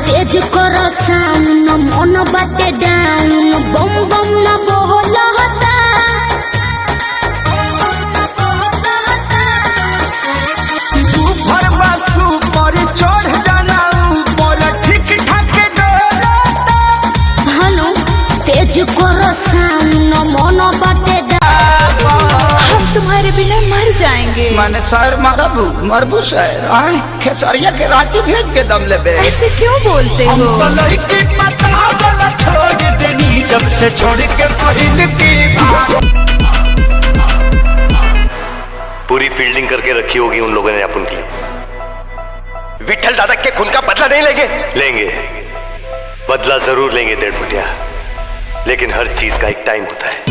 तेज कर साउन मन बाटे डाउन बम बम न बोलता सुपर बासु पर चढ़ जाना ऊपर ठीक ठाक डोलता हनु तेज कर साउन मन बाटे हम तुम्हारे बिना मर जाएंगे। मैंने सर मरबू सर आए खेसरिया के रांची भेज के दम ले बे। ऐसे क्यों बोलते हो? छोड़ देनी जब से छोड़ के पहिल की पूरी फील्डिंग करके रखी होगी उन लोगों ने अपन की। विठल दादा के खून का बदला नहीं लेंगे? लेंगे, बदला जरूर लेंगे 1.5 फुटिया, लेकिन हर चीज का एक टाइम होता है।